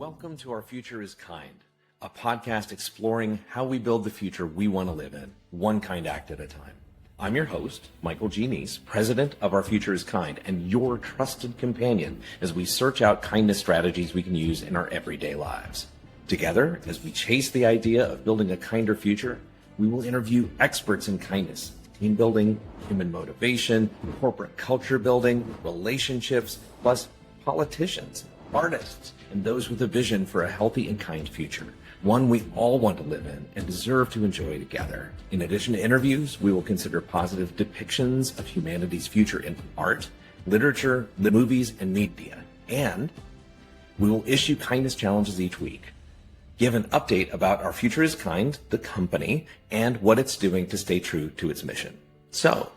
Welcome to Our Future is Kind, a podcast exploring how we build the future we want to live in, one kind act at a time. I'm your host, Michael G. Neece, president of Our Future is Kind, and your trusted companion as we search out kindness strategies we can use in our everyday lives. Together, as we chase the idea of building a kinder future, we will interview experts in kindness, team building, human motivation, corporate culture building, relationships, plus politicians, artists, and those with a vision for a healthy and kind future, one we all want to live in and deserve to enjoy together. In addition to interviews, we will consider positive depictions of humanity's future in art, literature, the movies, and media. And we will issue kindness challenges each week, give an update about Our Future is Kind, the company, and what it's doing to stay true to its mission. So,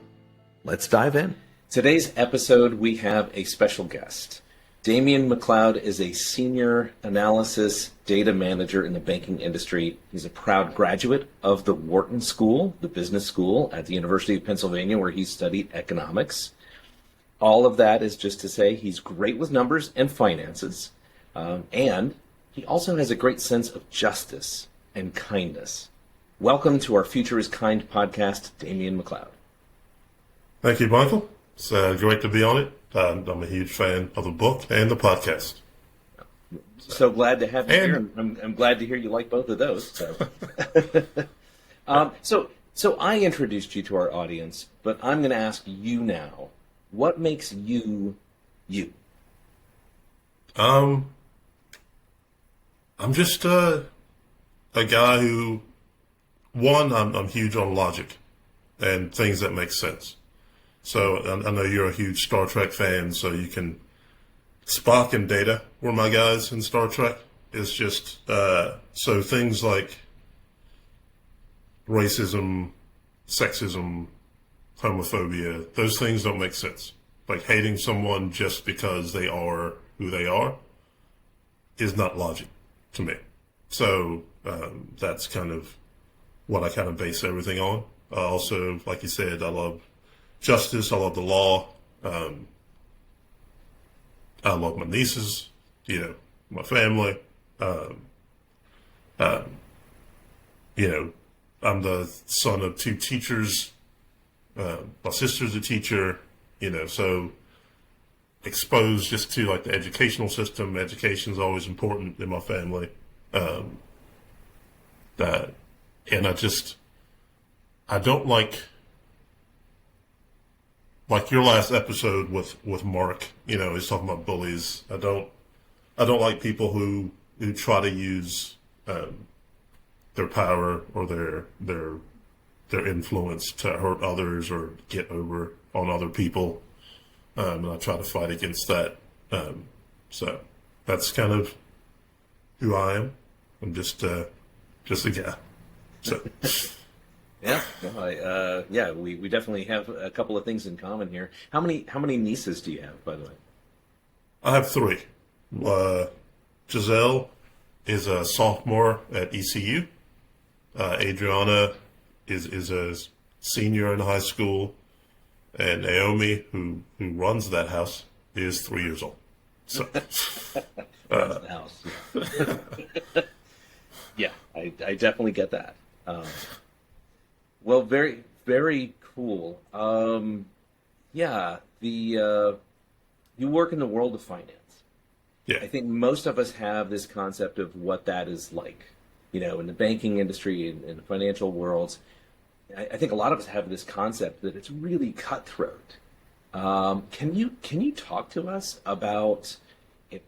let's dive in. Today's episode, we have a special guest. Damion McCloud is a senior analysis data manager in the banking industry. He's a proud graduate of the Wharton School, the business school at the University of Pennsylvania, where he studied economics. All of that is just to say he's great with numbers and finances, and he also has a great sense of justice and kindness. Welcome to Our Future is Kind podcast, Damion McCloud. Thank you, Michael. It's great to be on it. I'm a huge fan of the book and the podcast. So glad to have you here. I'm glad to hear you like both of those. So I introduced you to our audience, but I'm going to ask you now, what makes you, you? I'm just a guy who, I'm huge on logic and things that make sense. So I know you're a huge Star Trek fan, so you can, Spock and Data were my guys in Star Trek. It's just, so things like racism, sexism, homophobia, those things don't make sense. Like hating someone just because they are who they are is not logic to me. So that's kind of what I kind of base everything on. Also, like you said, I love justice. I love the law. I love my nieces, my family. I'm the son of two teachers. My sister's a teacher, so exposed just to like the educational system. Education is always important in my family. And I don't like your last episode with Mark, he's talking about bullies. I don't like people who try to use their power or their influence to hurt others or get over on other people. And I try to fight against that. So that's kind of who I am. I'm just a guy. So. Yeah, we definitely have a couple of things in common here. How many nieces do you have, by the way? I have three. 𝐃𝐨𝐧'𝐭 is a sophomore at ECU. Adriana is a senior in high school, and Naomi, who runs that house, is 3 years old. So, runs the house. Yeah, I definitely get that. Well, very, very cool. You work in the world of finance. Yeah. I think most of us have this concept of what that is like, in the banking industry and in the financial worlds. I think a lot of us have this concept that it's really cutthroat. Can you talk to us about,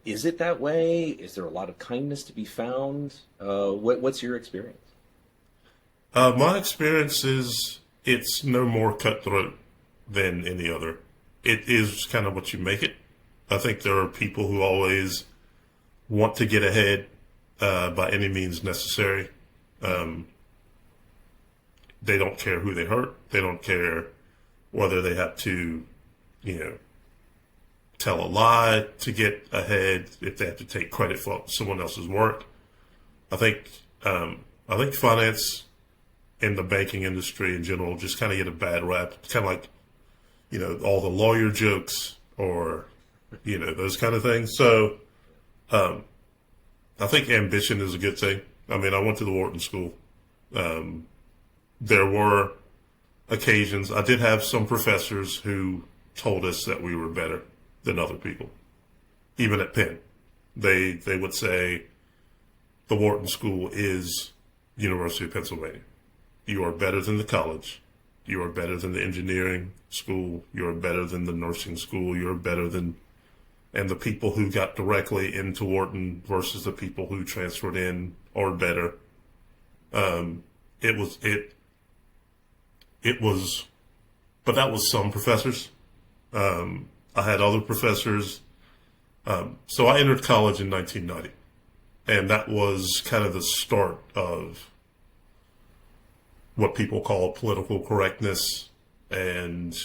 is it that way? Is there a lot of kindness to be found? What's your experience? My experience is it's no more cutthroat than any other. It is kind of what you make it. I think there are people who always want to get ahead by any means necessary. They don't care who they hurt. They don't care whether they have to, tell a lie to get ahead, if they have to take credit for someone else's work. I think finance in the banking industry in general just kind of get a bad rap. It's kind of like, all the lawyer jokes or, those kind of things. So I think ambition is a good thing. I mean, I went to the Wharton school. There were occasions, I did have some professors who told us that we were better than other people, even at Penn. They would say, the Wharton School is University of Pennsylvania. You are better than the college. You are better than the engineering school. You are better than the nursing school. You are better than, and the people who got directly into Wharton versus the people who transferred in are better. It was, but that was some professors. I had other professors. So I entered college in 1990, and that was kind of the start of what people call political correctness. And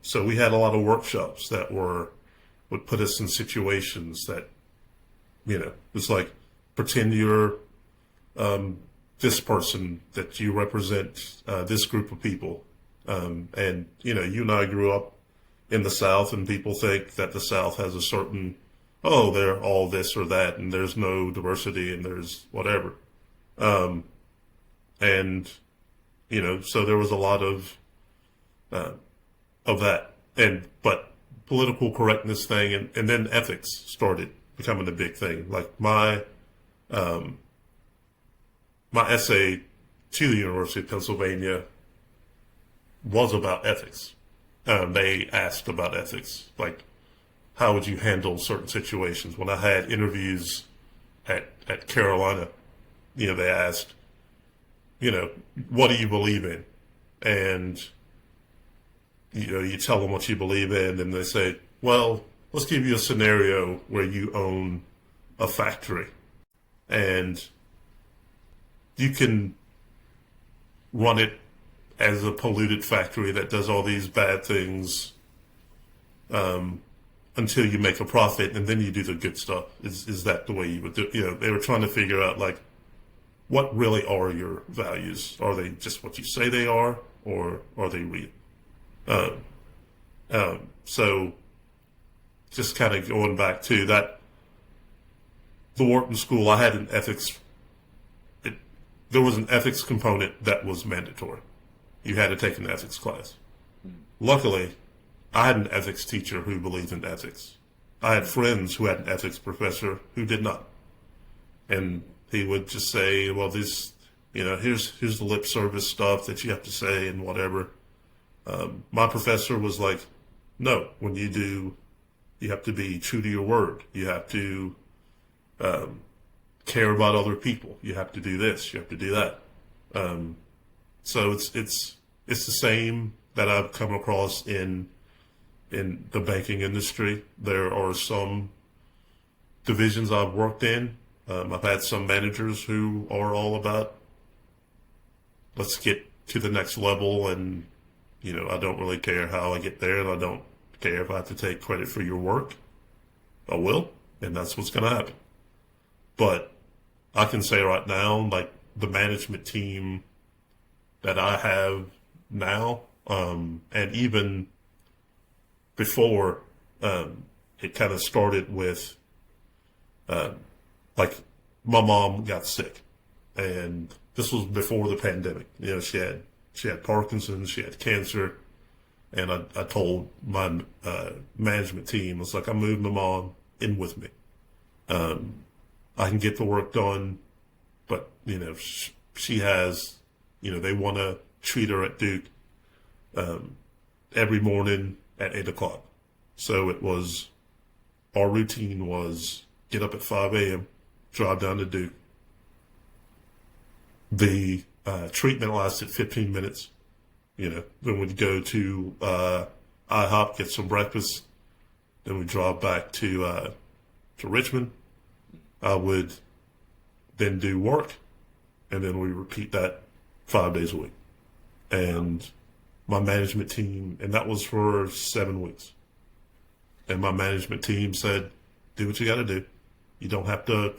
so we had a lot of workshops that would put us in situations that, it's like, pretend you're this person, that you represent this group of people. And, you and I grew up in the South, and people think that the South has a certain, they're all this or that, and there's no diversity, and there's whatever. And, so there was a lot of that. But political correctness thing, and then ethics started becoming a big thing. Like my essay to the University of Pennsylvania was about ethics. They asked about ethics, like how would you handle certain situations. When I had interviews at Carolina, they asked, what do you believe in? And, you tell them what you believe in, and they say, well, let's give you a scenario where you own a factory and you can run it as a polluted factory that does all these bad things until you make a profit, and then you do the good stuff. Is that the way you would do it? They were trying to figure out, like, what really are your values? Are they just what you say they are, or are they real? So just kind of going back to that, the Wharton School, I had an ethics, there was an ethics component that was mandatory. You had to take an ethics class. Luckily, I had an ethics teacher who believed in ethics. I had friends who had an ethics professor who did not. And he would just say, well, this, here's the lip service stuff that you have to say and whatever. My professor was like, no, when you do, you have to be true to your word. You have to care about other people. You have to do this. You have to do that. So it's the same that I've come across in the banking industry. There are some divisions I've worked in. I've had some managers who are all about, let's get to the next level, and I don't really care how I get there, and I don't care if I have to take credit for your work. I will, and that's what's going to happen. But I can say right now, like, the management team that I have now, and even before, it kind of started with, like, my mom got sick, and this was before the pandemic. She had Parkinson's, she had cancer, and I told my management team, it's like, I moved my mom in with me. I can get the work done, but, she has, they want to treat her at Duke every morning at 8 o'clock. So our routine was get up at 5 a.m., drive down to Duke. The treatment lasted 15 minutes. Then we'd go to IHOP, get some breakfast. Then we'd drive back to Richmond. I would then do work, and then we repeat that 5 days a week. And my management team, and that was for 7 weeks. And my management team said, do what you got to do. You don't have to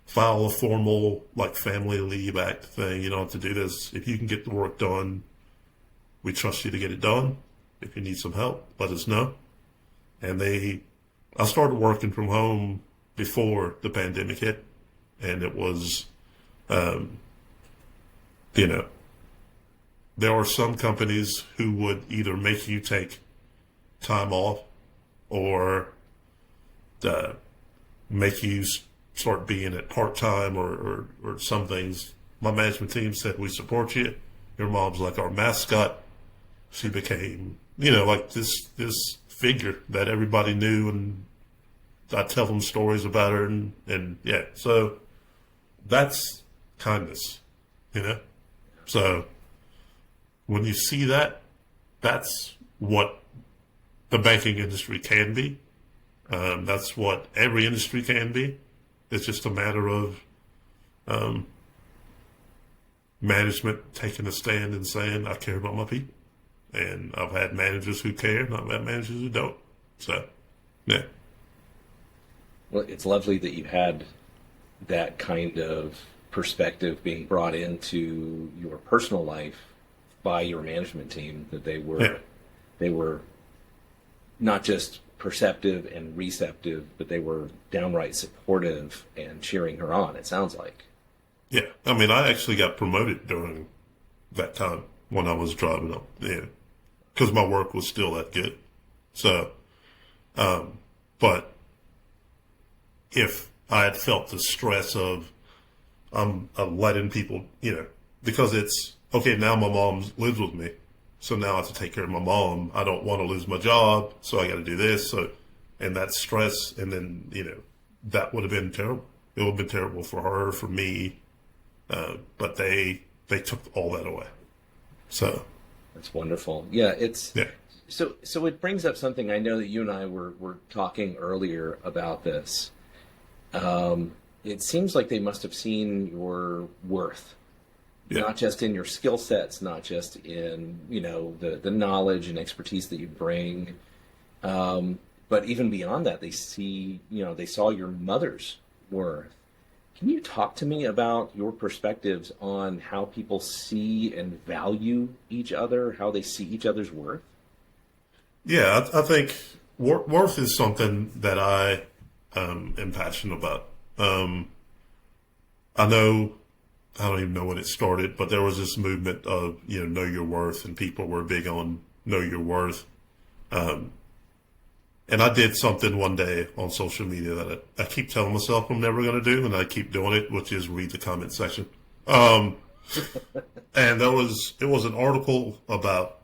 file a formal, like, Family Leave Act thing. You don't have to do this. If you can get the work done, we trust you to get it done. If you need some help, let us know. And I started working from home before the pandemic hit. And it was, you know, there are some companies who would either make you take time off or make you start being at part-time or some things. My management team said, we support you. Your mom's like our mascot. She became, you know, like this figure that everybody knew, and I tell them stories about her, and yeah, so that's kindness, you know? So when you see that, that's what the banking industry can be. That's what every industry can be. It's just a matter of management taking a stand and saying, I care about my people. And I've had managers who care, and I've had managers who don't. So, yeah. Well, it's lovely that you had that kind of perspective being brought into your personal life by your management team, that they were not just perceptive and receptive, but they were downright supportive and cheering her on, it sounds like. Yeah. I mean, I actually got promoted during that time when I was driving up, yeah, because my work was still that good. So, but if I had felt the stress of letting people, you know, because it's, okay, now my mom lives with me, so now I have to take care of my mom. I don't want to lose my job, so I got to do this. So, and that stress, and then, you know, that would have been terrible. It would have been terrible for her, for me. But they took all that away. So that's wonderful. Yeah, So it brings up something. I know that you and I were talking earlier about this. It seems like they must have seen your worth. Yeah. Not just in your skill sets, not just in, you know, the knowledge and expertise that you bring, but even beyond that, they saw your mother's worth. Can you talk to me about your perspectives on how people see and value each other, how they see each other's worth? Yeah, I think worth is something that I am passionate about. I don't even know when it started, but there was this movement of, you know your worth, and people were big on know your worth. And I did something one day on social media that I keep telling myself I'm never going to do, and I keep doing it, which is read the comment section. And it was an article about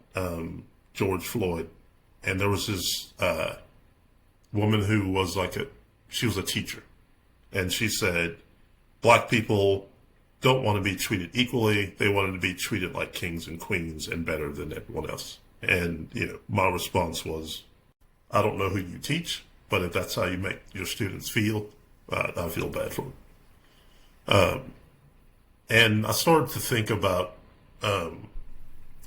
George Floyd, and there was this woman who was she was a teacher, and she said, Black people don't want to be treated equally. They wanted to be treated like kings and queens and better than everyone else. And, you know, my response was, I don't know who you teach, but if that's how you make your students feel, I feel bad for them. And I started to think about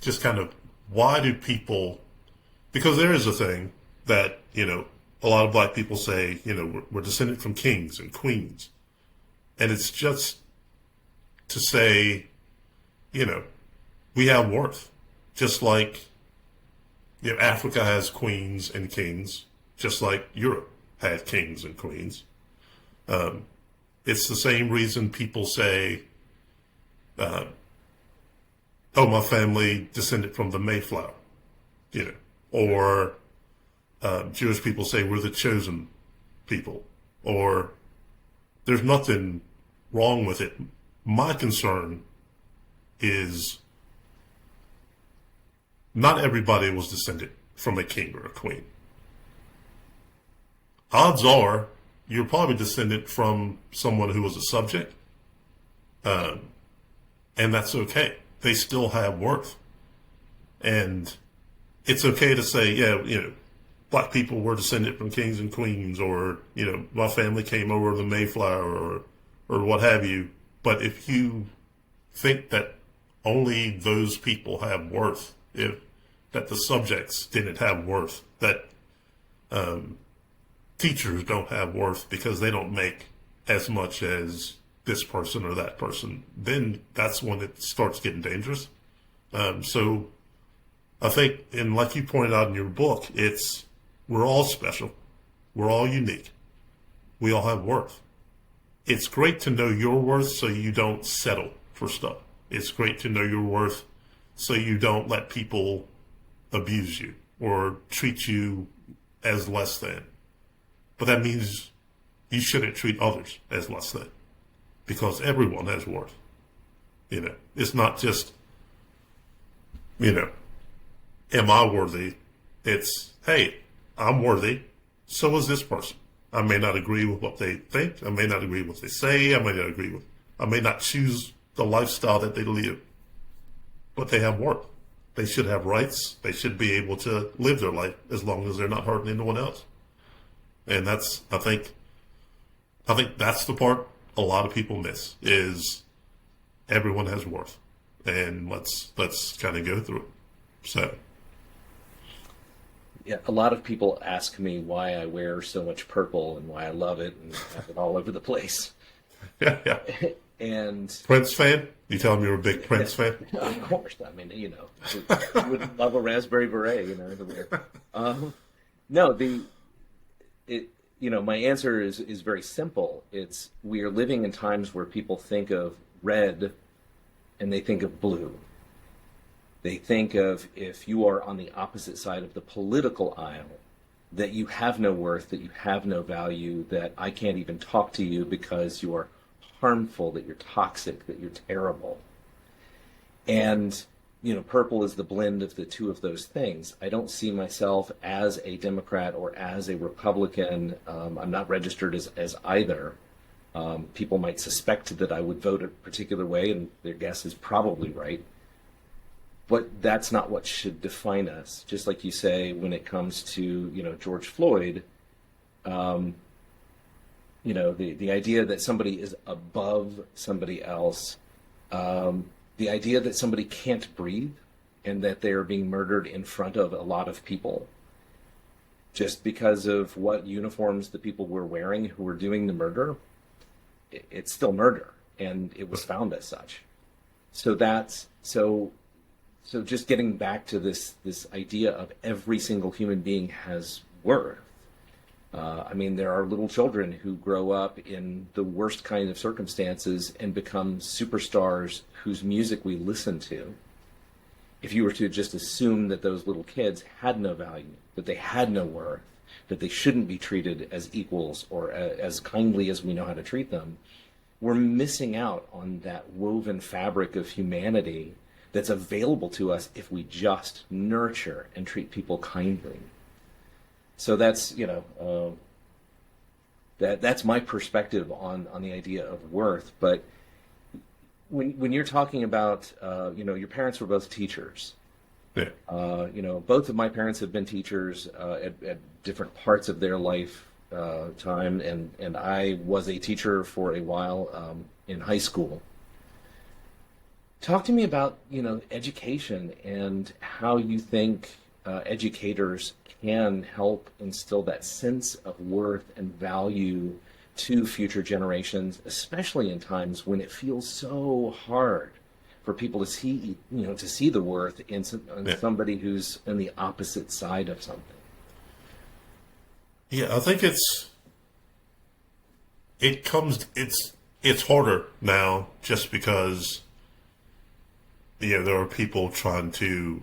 just kind of why do people, because there is a thing that, you know, a lot of Black people say, you know, we're descended from kings and queens. And it's just to say, you know, we have worth, just like, you know, Africa has queens and kings, just like Europe had kings and queens. It's the same reason people say, oh, my family descended from the Mayflower, you know, or Jewish people say we're the chosen people, or there's nothing wrong with it. My concern is not everybody was descended from a king or a queen. Odds are you're probably descended from someone who was a subject, and that's okay. They still have worth. And it's okay to say, yeah, you know, Black people were descended from kings and queens, or, you know, my family came over the Mayflower, or what have you. But if you think that only those people have worth, that the subjects didn't have worth, that teachers don't have worth because they don't make as much as this person or that person, then that's when it starts getting dangerous. So I think, and like you pointed out in your book, we're all special. We're all unique. We all have worth. it's great to know your worth so you don't settle for stuff. It's great to know your worth so you don't let people abuse you or treat you as less than. But that means you shouldn't treat others as less than, because everyone has worth. You know, it's not just, you know, am I worthy? It's, hey, I'm worthy. So is this person. I may not agree with what they think. I may not agree with what they say. I may not choose the lifestyle that they live, but they have worth. They should have rights. They should be able to live their life as long as they're not hurting anyone else. And that's, I think that's the part a lot of people miss, is everyone has worth. And let's kind of go through it. So. Yeah, a lot of people ask me why I wear so much purple and why I love it and have it all over the place. Yeah. And Prince fan? You tell me you're a big Prince fan? Of course. I mean, you know, who would love a raspberry beret, you know, to wear. No, you know, my answer is very simple. It's, we are living in times where people think of red and they think of blue. They think of, if you are on the opposite side of the political aisle, that you have no worth, that you have no value, that I can't even talk to you because you are harmful, that you're toxic, that you're terrible. And, you know, purple is the blend of the two of those things. I don't see myself as a Democrat or as a Republican. I'm not registered as either. People might suspect that I would vote a particular way, and their guess is probably right. But that's not what should define us. Just like you say, when it comes to, you know, George Floyd, you know, the idea that somebody is above somebody else, the idea that somebody can't breathe and that they are being murdered in front of a lot of people just because of what uniforms the people were wearing who were doing the murder, it's still murder, and it was found as such. So So just getting back to this idea of every single human being has worth. I mean, there are little children who grow up in the worst kind of circumstances and become superstars whose music we listen to. If you were to just assume that those little kids had no value, that they had no worth, that they shouldn't be treated as equals or as kindly as we know how to treat them, we're missing out on that woven fabric of humanity that's available to us if we just nurture and treat people kindly. So that's, you know, that's my perspective on the idea of worth. But when you're talking about, you know, your parents were both teachers. Yeah. You know, both of my parents have been teachers at different parts of their life time, and I was a teacher for a while in high school. Talk to me about, you know, education and how you think educators can help instill that sense of worth and value to future generations, especially in times when it feels so hard for people to see, you know, to see the worth in somebody who's on the opposite side of something. Yeah, I think it's harder now just because, you know, there are people trying to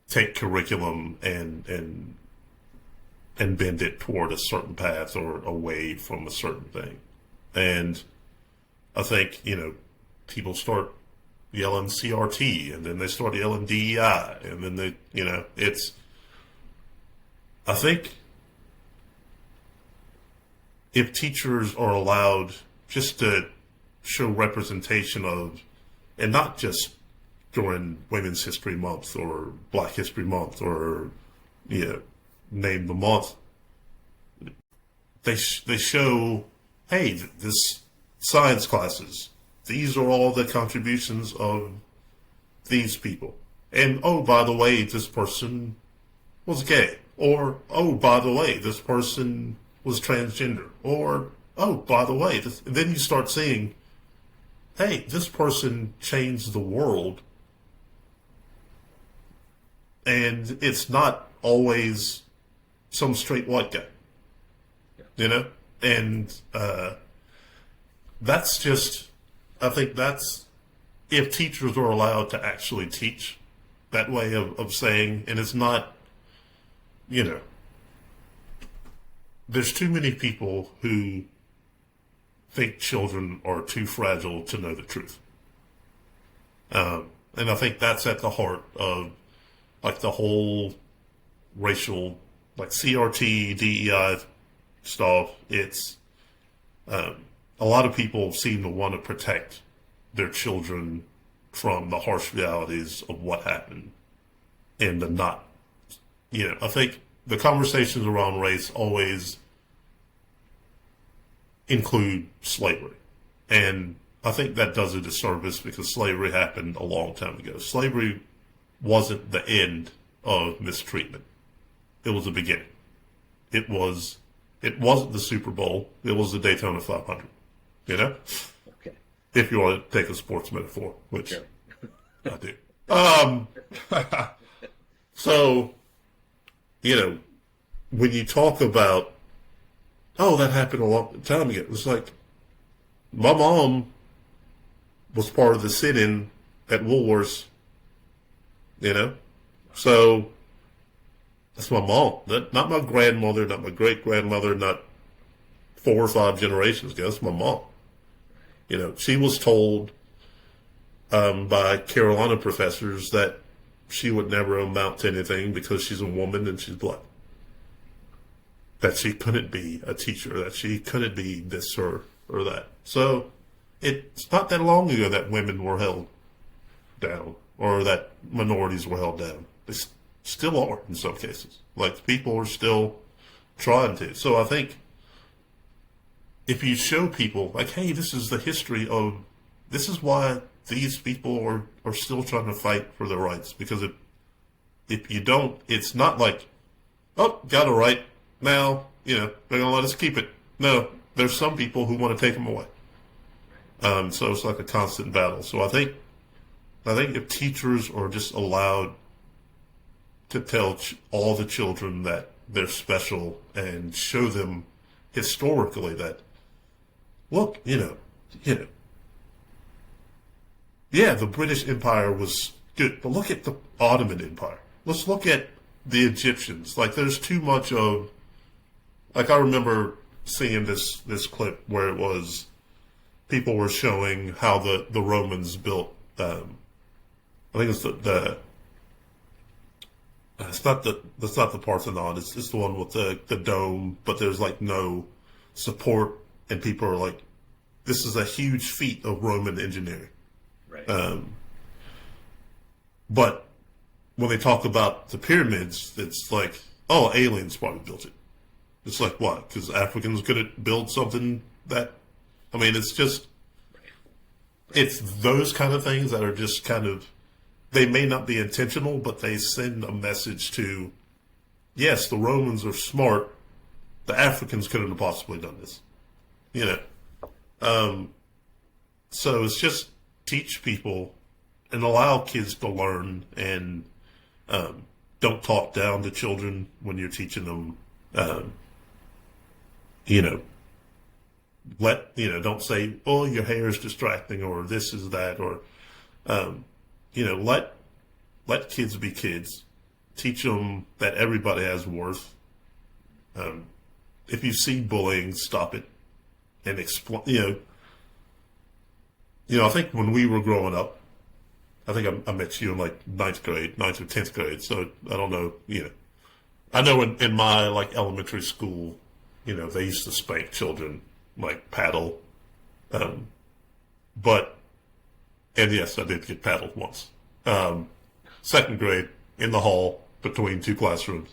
take curriculum and bend it toward a certain path or away from a certain thing. And I think, you know, people start yelling CRT, and then they start yelling DEI, and then they, you know, I think if teachers are allowed just to show representation of, and not just during Women's History Month or Black History Month or, you know, name the month, they show, hey, this science classes, these are all the contributions of these people. And, oh, by the way, this person was gay. Or, oh, by the way, this person was transgender. Or, oh, by the way, then you start seeing, hey, this person changed the world. And it's not always some straight white guy. You know? And that's just, I think that's, if teachers are allowed to actually teach that way of saying, and it's not, you know, there's too many people who think children are too fragile to know the truth. And I think that's at the heart of like the whole racial, like CRT, DEI stuff. It's, a lot of people seem to want to protect their children from the harsh realities of what happened and the not, you know, I think the conversations around race always include slavery. And I think that does a disservice because slavery happened a long time ago. Slavery wasn't the end of mistreatment. It was the beginning. It wasn't the Super Bowl. It was the Daytona 500, you know? Okay. If you want to take a sports metaphor, which Sure. I do. So, you know, when you talk about, oh, that happened a long time ago, it's like, my mom was part of the sit-in at Woolworths, you know? So, that's my mom. Not my grandmother, not my great-grandmother, not 4 or 5 generations ago. That's my mom. You know, she was told by Carolina professors that she would never amount to anything because she's a woman and she's black. That she couldn't be a teacher, that she couldn't be this or that. So it's not that long ago that women were held down or that minorities were held down. They still are in some cases. Like people are still trying to. So I think if you show people like, hey, this is the history of, this is why these people are still trying to fight for their rights. Because if you don't, it's not like, oh, got a right now, you know, they're going to let us keep it. No, there's some people who want to take them away. So it's like a constant battle. So I think if teachers are just allowed to tell all the children that they're special and show them historically that, look, you know, yeah, the British Empire was good, but look at the Ottoman Empire. Let's look at the Egyptians. Like, there's too much of, like, I remember seeing this clip where it was, people were showing how the Romans built, I think it's that's not the Parthenon, it's the one with the dome, but there's like no support, and people are like, this is a huge feat of Roman engineering. Right. But when they talk about the pyramids, it's like, oh, aliens probably built it. It's like, what? Because Africans couldn't build something that, I mean, it's just, it's those kind of things that are just kind of, they may not be intentional, but they send a message to, yes, the Romans are smart. The Africans couldn't have possibly done this. You know? So it's just teach people and allow kids to learn, and don't talk down to children when you're teaching them. You know, don't say, oh, your hair is distracting, or this is that, or, you know, let kids be kids. Teach them that everybody has worth. If you see bullying, stop it and explain, I think when we were growing up, I think I met you in like 9th or 10th grade. So I don't know, I know in my like elementary school, they used to spank children, like paddle. And yes, I did get paddled once. 2nd grade in the hall between 2 classrooms.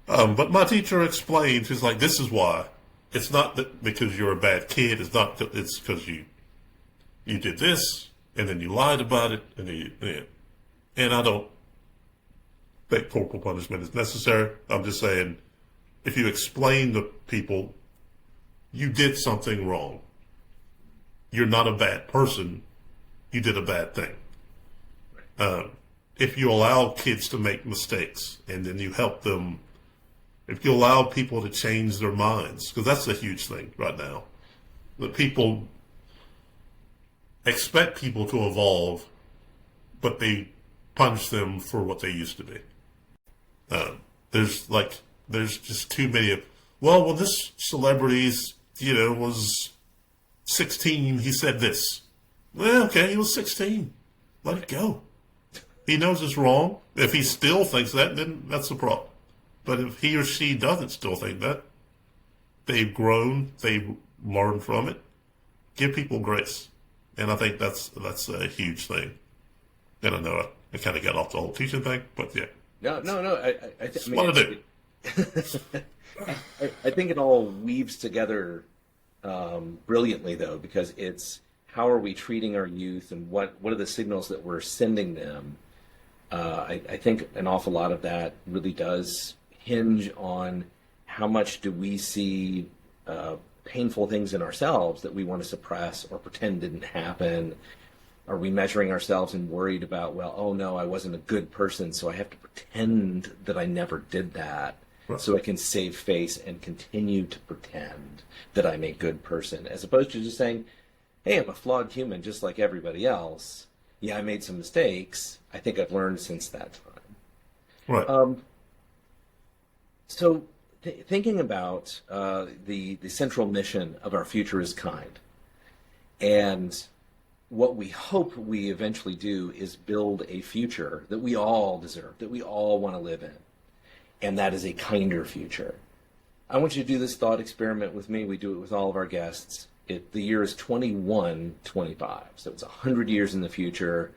But my teacher explained, she's like, this is why. It's not that because you're a bad kid. It's because you did this, and then you lied about it, and I don't think corporal punishment is necessary. I'm just saying, if you explain to people you did something wrong, you're not a bad person, you did a bad thing. If you allow kids to make mistakes and then you help them, if you allow people to change their minds, because that's a huge thing right now, that people expect people to evolve, but they punish them for what they used to be. There's just too many of, well, when this celebrity's, was 16, he said this. Well, okay, he was 16. Let it go. He knows it's wrong. If he still thinks that, then that's the problem. But if he or she doesn't still think that, they've grown, they've learned from it, give people grace. And I think that's a huge thing. And I know I kind of got off the whole teaching thing, but yeah. No. I mean, what to do. I think it all weaves together brilliantly, though, because it's how are we treating our youth and what are the signals that we're sending them. I think an awful lot of that really does hinge on how much do we see painful things in ourselves that we want to suppress or pretend didn't happen. Are we measuring ourselves and worried about, well, oh no, I wasn't a good person, so I have to pretend that I never did that, right, so I can save face and continue to pretend that I'm a good person, as opposed to just saying, hey, I'm a flawed human just like everybody else. Yeah, I made some mistakes. I think I've learned since that time. Right. So thinking about the central mission of Our Future is Kind, and what we hope we eventually do is build a future that we all deserve, that we all want to live in, and that is a kinder future. I want you to do this thought experiment with me. We do it with all of our guests. The year is 2125, so it's 100 years in the future.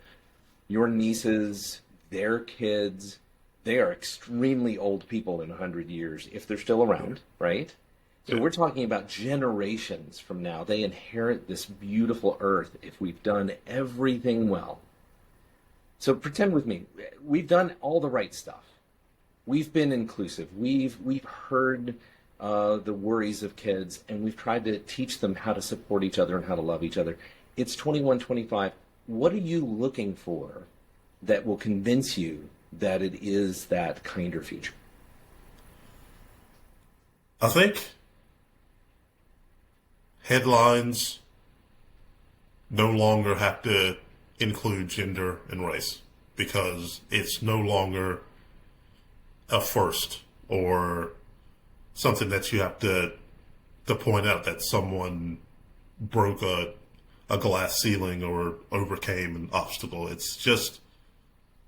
Your nieces, their kids, they are extremely old people in 100 years, if they're still around, right? So we're talking about generations from now. They inherit this beautiful earth if we've done everything well. So pretend with me, we've done all the right stuff. We've been inclusive. We've heard the worries of kids, and we've tried to teach them how to support each other and how to love each other. It's 2125. What are you looking for that will convince you that it is that kinder future? I think headlines no longer have to include gender and race, because it's no longer a first or something that you have to point out that someone broke a glass ceiling or overcame an obstacle. It's just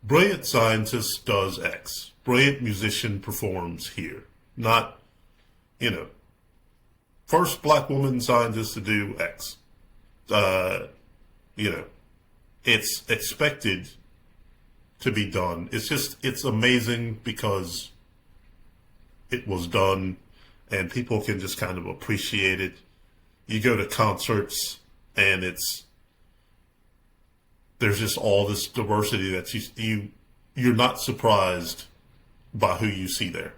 brilliant scientist does X. Brilliant musician performs here. Not, first black woman scientist to do X. It's expected to be done. It's amazing because it was done and people can just kind of appreciate it. You go to concerts and there's just all this diversity that you're not surprised by who you see there.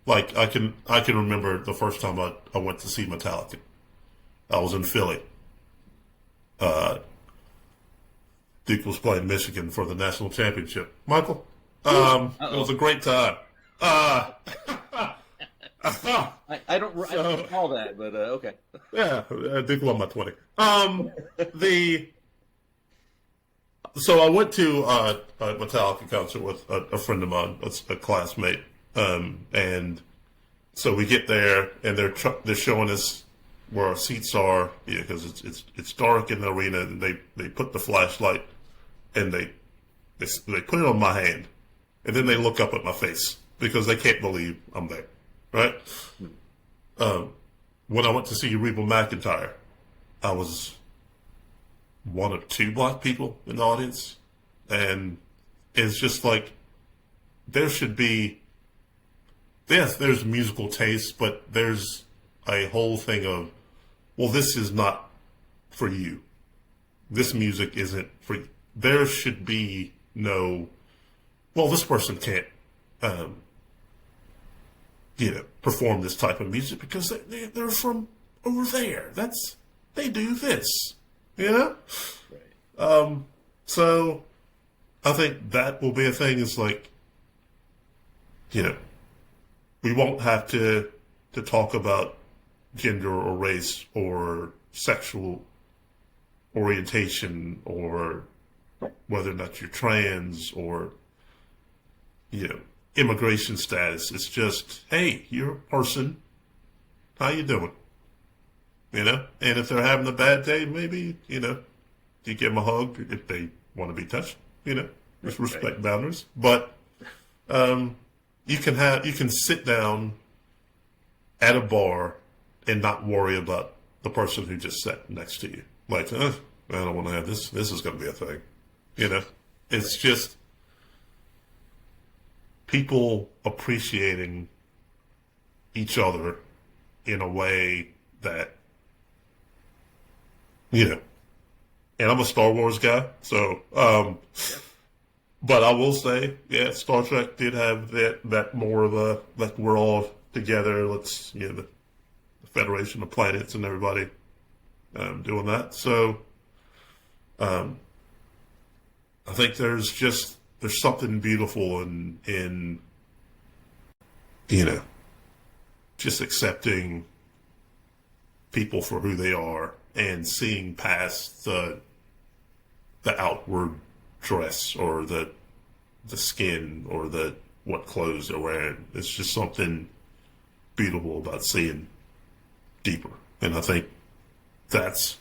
Like I can remember the first time I went to see Metallica. I was in Philly. Duke was playing Michigan for the national championship. Michael, it was a great time. I don't recall that, but okay. Yeah, Duke won by 20. So I went to a Metallica concert with a friend of mine, a classmate, and so we get there and they're showing us where our seats are, because it's dark in the arena, and they put the flashlight and they put it on my hand, and then they look up at my face because they can't believe I'm there, right? When I went to see Reba McEntire, I was one of two black people in the audience, and it's just like there should be, yes, there's musical taste, but there's a whole thing of, well, this is not for you. This music isn't for you. There should be no, well, this person can't, perform this type of music because they're from over there. They do this, Right. So I think that will be a thing. Is like, we won't have to talk about gender or race or sexual orientation or whether or not you're trans or, immigration status. It's just, hey, you're a person. How you doing? And if they're having a bad day, maybe, you give them a hug if they want to be touched, just respect boundaries. But you can sit down at a bar and not worry about the person who just sat next to you. Like, I don't want to have this. This is going to be a thing. It's just people appreciating each other in a way that, and I'm a Star Wars guy, so, but I will say, Star Trek did have that more of a, like, we're all together, let's, the Federation of Planets and everybody doing that. So, I think there's something beautiful in just accepting people for who they are and seeing past the outward dress or the skin or what clothes they're wearing. It's just something beautiful about seeing deeper. And I think that's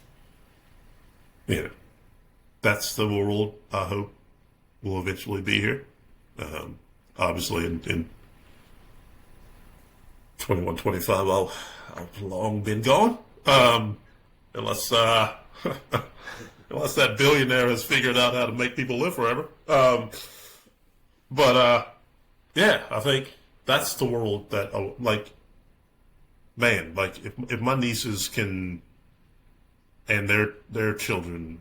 the world I hope will eventually be here. Obviously in 21, 25, I've long been gone. Unless that billionaire has figured out how to make people live forever. I think that's the world that, if my nieces can, and their children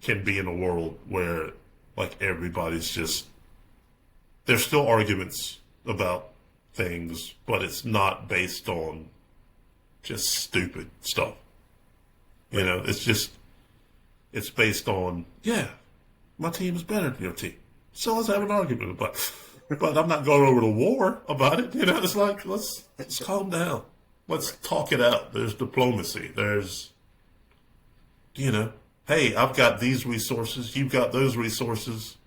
can be in a world where, like, everybody's just, there's still arguments about things, but it's not based on just stupid stuff. It's based on, my team is better than your team. So let's have an argument about it. But I'm not going over to war about it. It's like, let's calm down. Let's talk it out. There's diplomacy. There's, hey, I've got these resources. You've got those resources.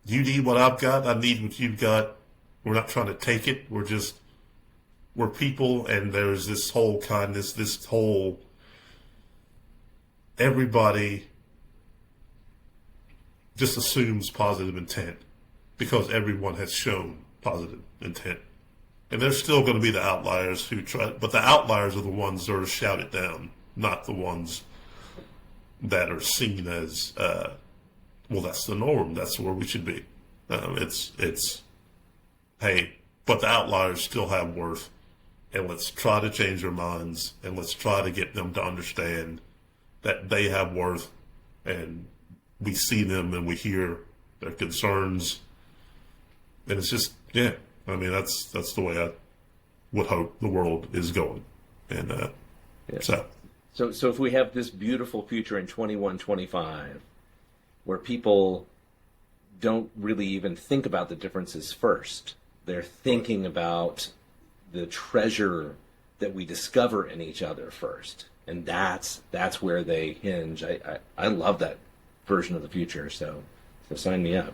You need what I've got. I need what you've got. We're not trying to take it. We're people, and there's this whole kindness, this whole, everybody just assumes positive intent because everyone has shown positive intent. And there's still going to be the outliers who try, but the outliers are the ones that are shouted down, not the ones that are seen as, that's the norm. That's where we should be. Hey, but the outliers still have worth. And let's try to change their minds, and let's try to get them to understand that they have worth, and we see them and we hear their concerns. And it's just, that's the way I would hope the world is going. And So if we have this beautiful future in 2125 where people don't really even think about the differences first, they're thinking about the treasure that we discover in each other first, and that's where they hinge. I love that version of the future, so sign me up.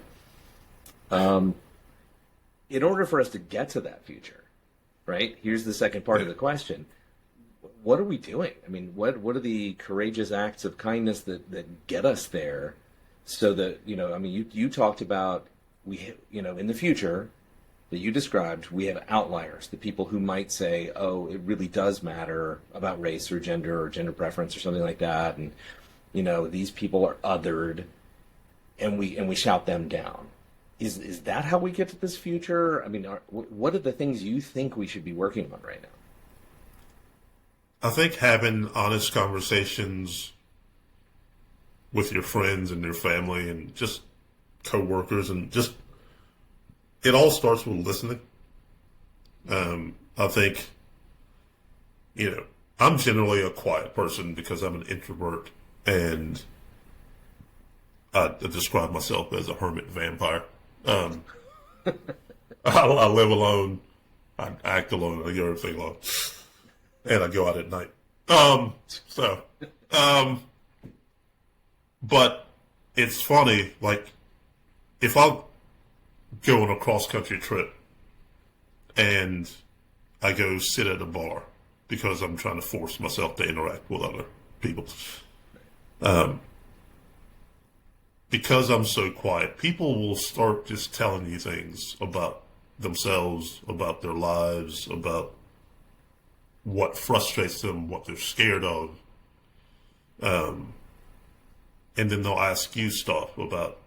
In order for us to get to that future, right? Here's the second part of the question: what are we doing? I mean, what are the courageous acts of kindness that get us there? So that you talked about in the future that you described, we have outliers, the people who might say, oh, it really does matter about race or gender preference or something like that. And, these people are othered, and we shout them down. Is that how we get to this future? I mean, what are the things you think we should be working on right now? I think having honest conversations with your friends and your family and just coworkers and just, it all starts with listening. I think, I'm generally a quiet person because I'm an introvert, and I describe myself as a hermit vampire. I live alone. I act alone. I do everything alone, and I go out at night. But it's funny. Like, if I go on a cross country trip and I go sit at a bar because I'm trying to force myself to interact with other people. Because I'm so quiet, people will start just telling you things about themselves, about their lives, about what frustrates them, what they're scared of. And then they'll ask you stuff about,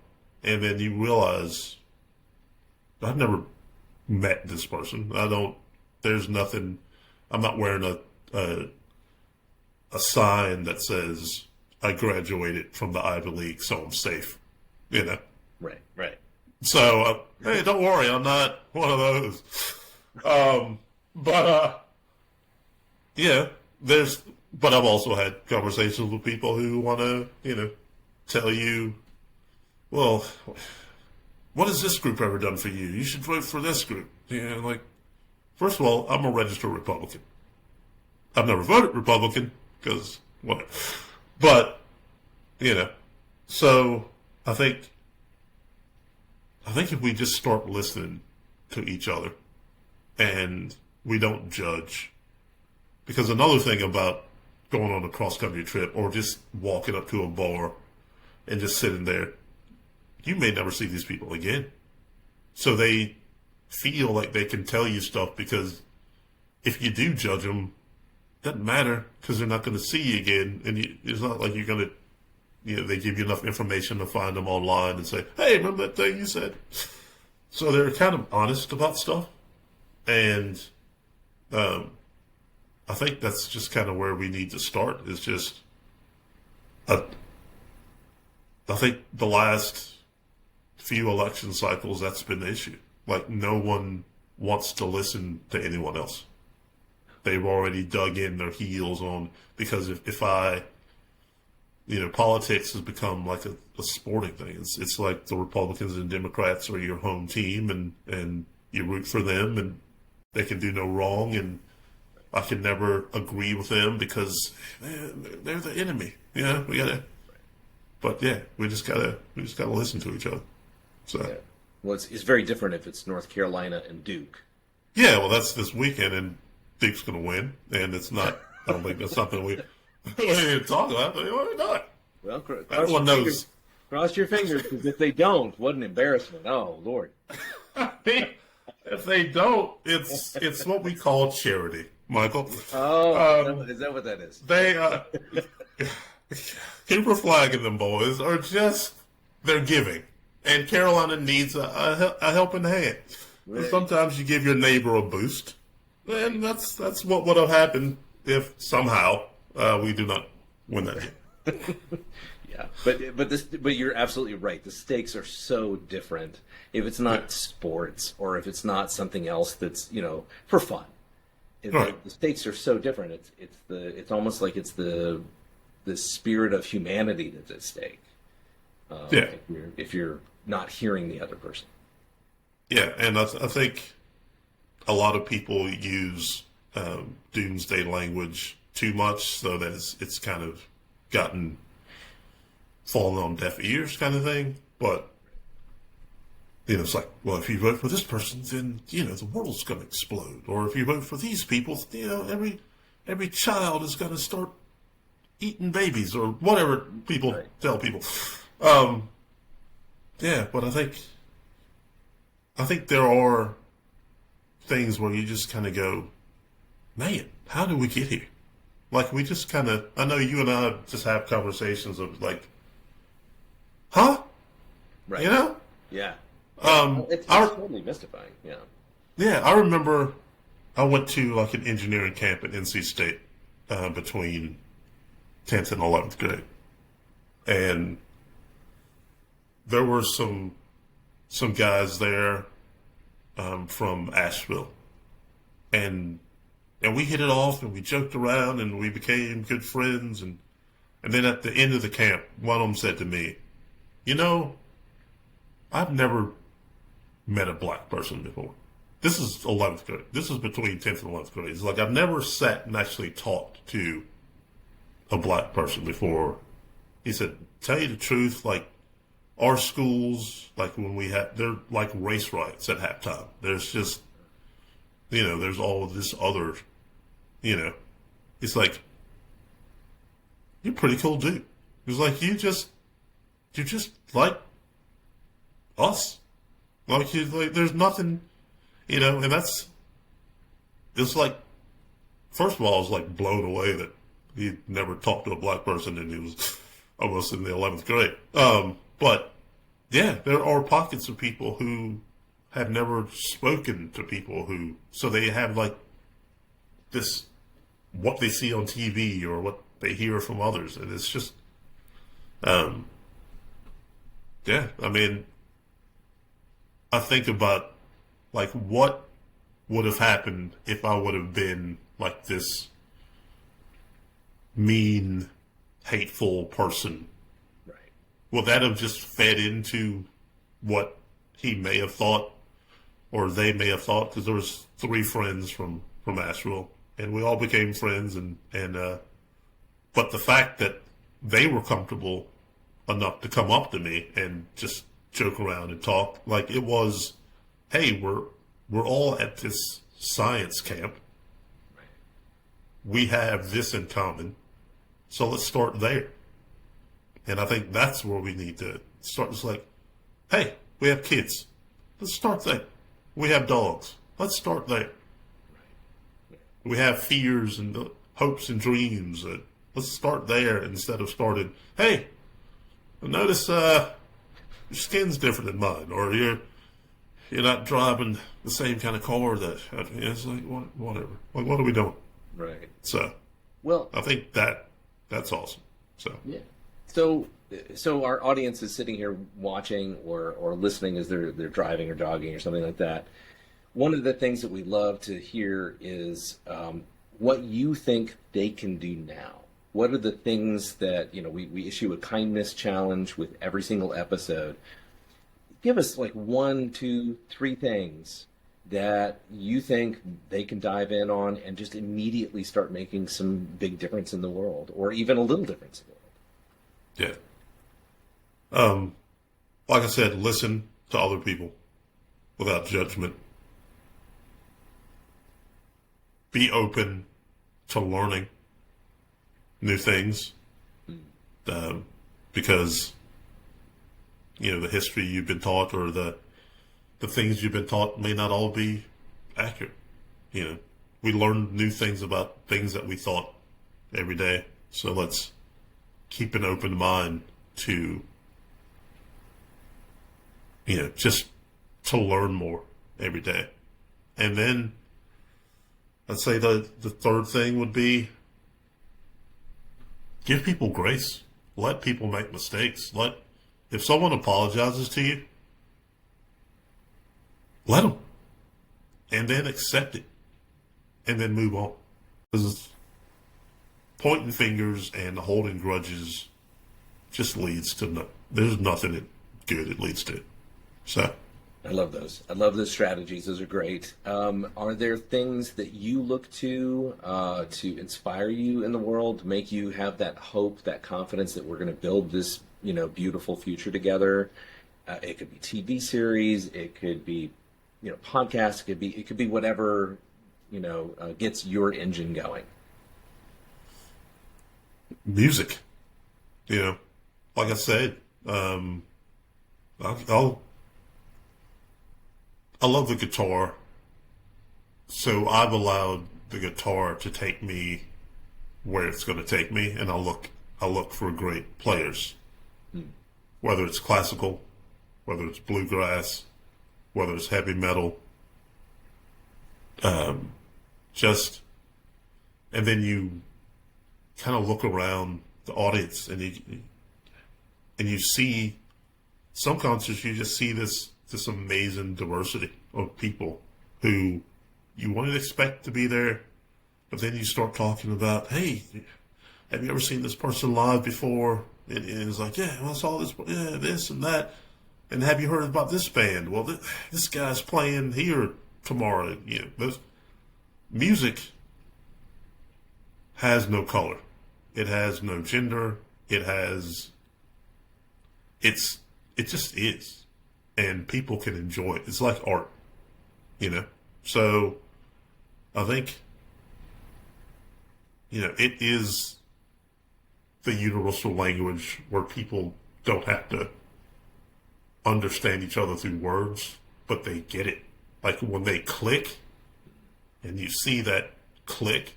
and then you realize, I've never met this person. There's nothing, I'm not wearing a sign that says, I graduated from the Ivy League, so I'm safe, you know? Right. So, hey, don't worry, I'm not one of those. Yeah, but I've also had conversations with people who want to, tell you, well, what has this group ever done for you? You should vote for this group. Like, first of all, I'm a registered Republican. I've never voted Republican, because whatever. But, so I think if we just start listening to each other and we don't judge, because another thing about going on a cross-country trip or just walking up to a bar and just sitting there, you may never see these people again. So they feel like they can tell you stuff, because if you do judge them, it doesn't matter, because they're not going to see you again. And it's not like you're going to, they give you enough information to find them online and say, hey, remember that thing you said? So they're kind of honest about stuff. And I think that's just kind of where we need to start, is just, I think the last few election cycles, that's been the issue. Like, no one wants to listen to anyone else. They've already dug in their heels on, because if politics has become like a sporting thing. It's like the Republicans and Democrats are your home team, and you root for them, and they can do no wrong, and I can never agree with them because they're the enemy. But yeah, we just gotta listen to each other. So, yeah. Well, it's very different if it's North Carolina and Duke. Yeah, well, that's this weekend, and Duke's going to win, and it's not. I don't think that's something we need to talk about. But we're not. Well, everyone knows. Cross your fingers, because if they don't, what an embarrassment! Oh Lord. If they don't, it's what we call charity, Michael. Oh, is that what that is? They Cooper Flag and them boys are just, they're giving. And Carolina needs a helping hand. Right. Sometimes you give your neighbor a boost. And that's what would have happened if somehow we do not win that game. Yeah, but you're absolutely right. The stakes are so different. If it's not sports, or if it's not something else that's for fun, right. The stakes are so different. It's almost like it's the spirit of humanity that's at stake. If you're not hearing the other person. Yeah, and I think a lot of people use doomsday language too much, so that it's kind of fallen on deaf ears, kind of thing. But it's like, well, if you vote for this person, then the world's going to explode. Or if you vote for these people, every child is going to start eating babies, or whatever people tell people. Yeah, but I think there are things where you just kind of go, man, how did we get here? Like, we just kind of, I know you and I just have conversations of like, huh? Right. Yeah. It's totally mystifying. Yeah. Yeah, I remember I went to like an engineering camp at NC State between 10th and 11th grade. And there were some guys there from Asheville. And we hit it off, and we joked around, and we became good friends. And then at the end of the camp, one of them said to me, I've never met a black person before. this is 11th grade. This is between 10th and 11th grade. It's like I've never sat and actually talked to a black person before. He said, tell you the truth, like our schools, like when they're like race riots at halftime. There's just, there's all of this other, it's like, you're a pretty cool dude. It's like, you're just like us. Like, there's nothing, and it's like, first of all, I was like blown away that he'd never talked to a black person and he was almost in the 11th grade. But yeah, there are pockets of people who have never spoken to people who, so they have like this, what they see on TV or what they hear from others. And it's just, yeah, I mean, I think about like what would have happened if I would have been like this mean, hateful person. Right. Will that have just fed into what he may have thought or they may have thought? Because there was 3 friends from Asheville and we all became friends but the fact that they were comfortable enough to come up to me and just joke around and talk, like it was, hey, we're all at this science camp. Right. We have this in common. So let's start there. And I think that's where we need to start. It's like, hey, we have kids. Let's start there. We have dogs. Let's start there. Right. We have fears and hopes and dreams. Let's start there instead of starting, hey, notice your skin's different than mine, or you're not driving the same kind of car that, it's like, whatever. Like, what are we doing? Right. So, well, I think that's awesome. So, yeah. So our audience is sitting here watching or listening as they're driving or jogging or something like that. One of the things that we love to hear is what you think they can do now. What are the things that, we issue a kindness challenge with every single episode. Give us like 1, 2, 3 things that you think they can dive in on and just immediately start making some big difference in the world, or even a little difference in the world. Yeah. Like I said, listen to other people without judgment. Be open to learning new things, because the history you've been taught or the things you've been taught may not all be accurate. We learn new things about things that we thought every day. So let's keep an open mind to, just to learn more every day. And then I'd say the third thing would be give people grace. Let people make mistakes. If someone apologizes to you, let them. And then accept it. And then move on. Because pointing fingers and holding grudges just leads to there's nothing good it leads to. So I love those. I love those strategies. Those are great. Are there things that you look to inspire you in the world, to make you have that hope, that confidence that we're going to build this, beautiful future together? It could be TV series. It could be, podcasts. It could be whatever, gets your engine going. Music. Like I said, I love the guitar, so I've allowed the guitar to take me where it's going to take me, and I look for great players, whether it's classical, whether it's bluegrass, whether it's heavy metal, and then you kind of look around the audience, and you see some concerts, you just see this amazing diversity of people who you wouldn't expect to be there, but then you start talking about, hey, have you ever seen this person live before? And it's like, yeah, well, I saw this and that. And have you heard about this band? Well, this guy's playing here tomorrow. Music has no color. It has no gender. It just is. And people can enjoy it. It's like art, So I think, it is the universal language where people don't have to understand each other through words, but they get it. Like when they click and you see that click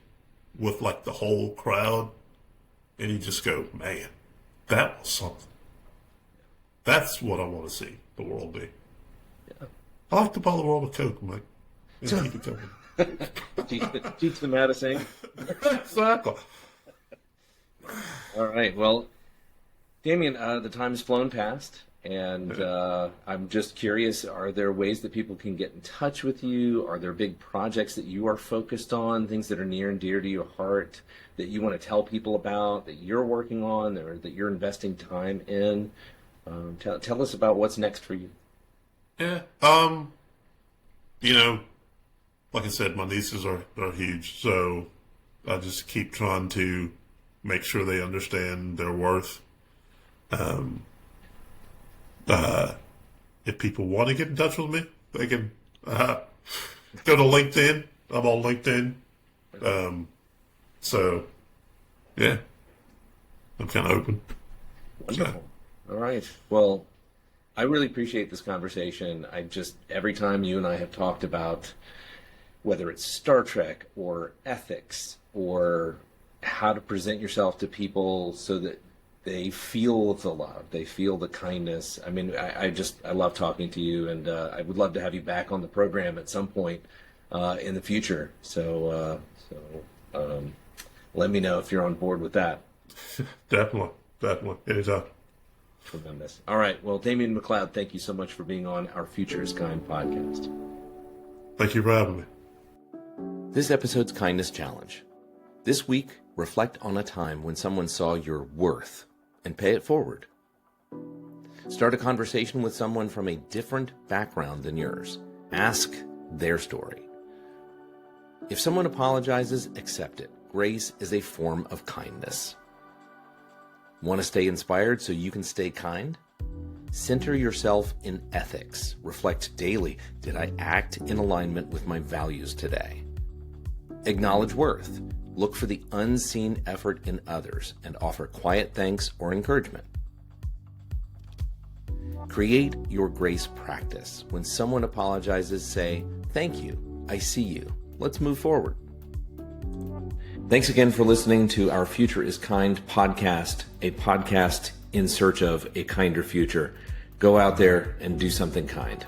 with like the whole crowd and you just go, man, that was something. That's what I want to see the world be. Yeah. I like to buy the world of Coke, Mike. And keep it going. Teach them how to sing. Exactly. All right. Well, Damion, the time's flown past, and I'm just curious, are there ways that people can get in touch with you? Are there big projects that you are focused on, things that are near and dear to your heart that you want to tell people about, that you're working on, or that you're investing time in? Tell us about what's next for you. Yeah. Like I said, my nieces are huge, so I just keep trying to make sure they understand their worth. If people want to get in touch with me, they can go to LinkedIn. I'm on LinkedIn. So, yeah, I'm kind of open. Wonderful. All right. Well, I really appreciate this conversation. Every time you and I have talked about whether it's Star Trek or ethics or how to present yourself to people so that they feel the love, they feel the kindness. I mean, I love talking to you, and I would love to have you back on the program at some point in the future. So let me know if you're on board with that. Definitely. Anytime. Tremendous. All right. Well, Damion McCloud, thank you so much for being on our Future is Kind podcast. Thank you for having me. This episode's Kindness Challenge. This week, reflect on a time when someone saw your worth and pay it forward. Start a conversation with someone from a different background than yours. Ask their story. If someone apologizes, accept it. Grace is a form of kindness. Want to stay inspired so you can stay kind? Center yourself in ethics. Reflect daily. Did I act in alignment with my values today? Acknowledge worth. Look for the unseen effort in others and offer quiet thanks or encouragement. Create your grace practice. When someone apologizes, say, "Thank you. I see you. Let's move forward." Thanks again for listening to our Future is Kind podcast, a podcast in search of a kinder future. Go out there and do something kind.